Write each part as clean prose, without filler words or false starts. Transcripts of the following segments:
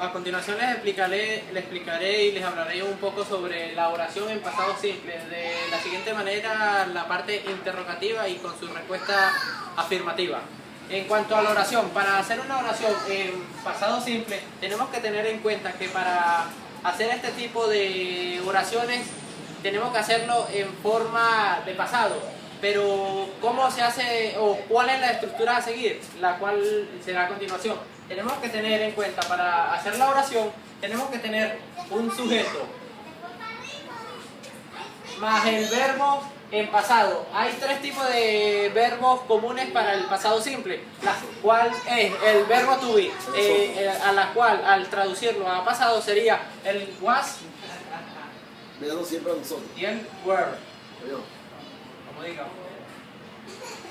A continuación les explicaré y les hablaré un poco sobre la oración en pasado simple. De la siguiente manera, la parte interrogativa y con su respuesta afirmativa. En cuanto a la oración, para hacer una oración en pasado simple, tenemos que tener en cuenta que para hacer este tipo de oraciones, tenemos que hacerlo en forma de pasado. Pero, ¿cómo se hace o cuál es la estructura a seguir? La cual será a continuación. Tenemos que tener en cuenta, para hacer la oración, tenemos que tener un sujeto más el verbo en pasado. Hay tres tipos de verbos comunes para el pasado simple, la cual es el verbo to be, a la cual al traducirlo a pasado sería el was siempre a nosotros. y el were, como digamos.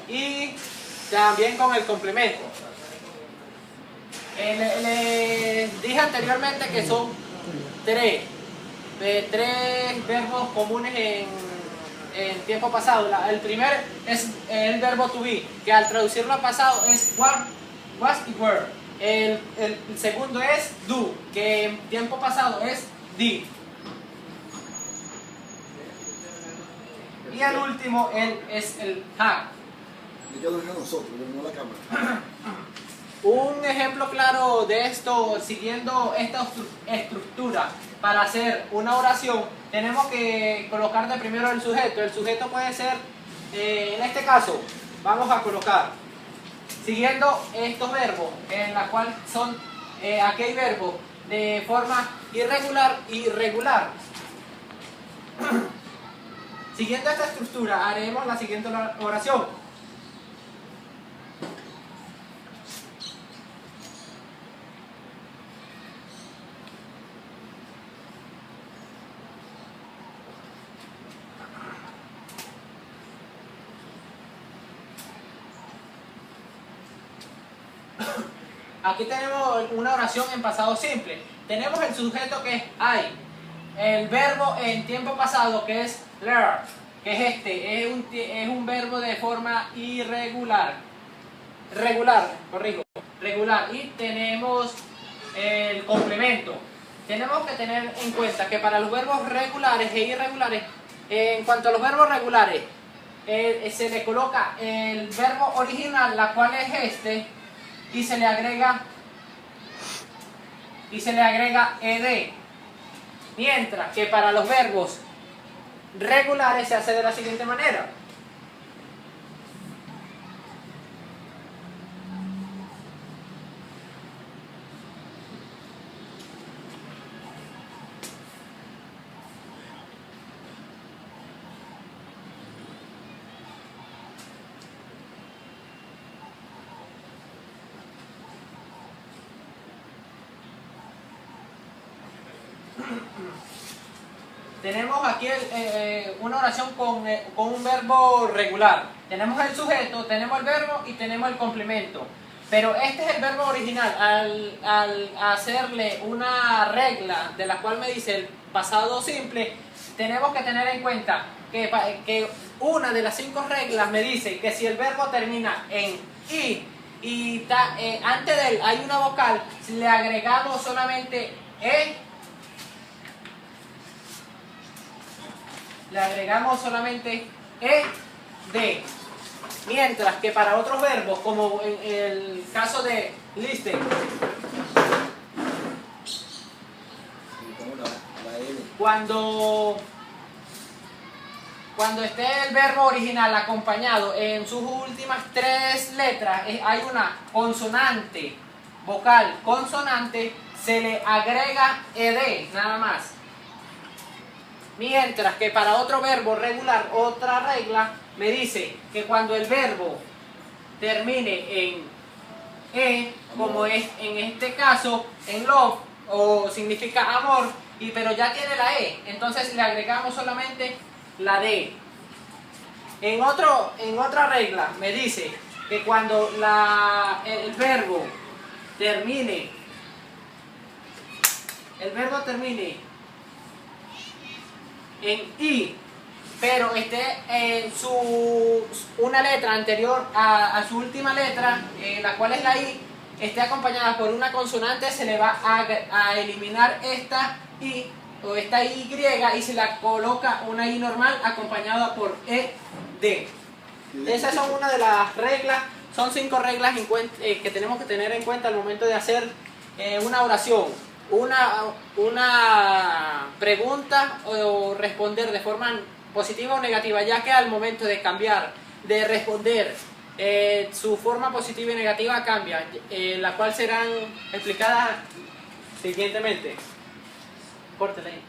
Y también con el complemento. Les dije anteriormente que son tres verbos comunes en tiempo pasado. El primer es el verbo to be, que al traducirlo a pasado es was y were. El segundo es do, que en tiempo pasado es did. Y el último es el have. Yo lo digo a nosotros, no a la cámara. Un ejemplo claro de esto, siguiendo esta estructura, para hacer una oración, tenemos que colocar de primero el sujeto. El sujeto puede ser, en este caso, vamos a colocar, siguiendo estos verbos, en la cual son aquí hay verbos de forma irregular y regular. Siguiendo esta estructura, haremos la siguiente oración. Aquí tenemos una oración en pasado simple. Tenemos el sujeto que es I, el verbo en tiempo pasado que es learn, que es es un verbo de forma irregular, regular. Y tenemos el complemento. Tenemos que tener en cuenta que para los verbos regulares e irregulares, en cuanto a los verbos regulares, se le coloca el verbo original, la cual es este, y se le agrega ed. Mientras que para los verbos regulares se hace de la siguiente manera. Tenemos aquí una oración con un verbo regular. Tenemos el sujeto, tenemos el verbo y tenemos el complemento. Pero este es el verbo original. Al hacerle una regla de la cual me dice el pasado simple, tenemos que tener en cuenta que una de las 5 reglas me dice que si el verbo termina en i y antes de él hay una vocal, le agregamos solamente ed, mientras que para otros verbos, como en el caso de listen, cuando esté el verbo original acompañado en sus últimas 3 letras, hay una consonante, vocal consonante, se le agrega ed nada más. Mientras que para otro verbo regular, otra regla me dice que cuando el verbo termine en e, como es en este caso, en love, o significa amor, pero ya tiene la e, entonces le agregamos solamente la d. En otra regla me dice que cuando el verbo termine en i, pero esté una letra anterior a su última letra, la cual es la i, esté acompañada por una consonante, se le va a eliminar esta I o esta Y y se la coloca una I normal acompañada por ED. Esas son una de las reglas, son 5 reglas que tenemos que tener en cuenta al momento de hacer una oración, una pregunta o responder de forma positiva o negativa, ya que al momento de cambiar, de responder, su forma positiva y negativa cambia, la cual serán explicadas siguientemente. Córtale ahí.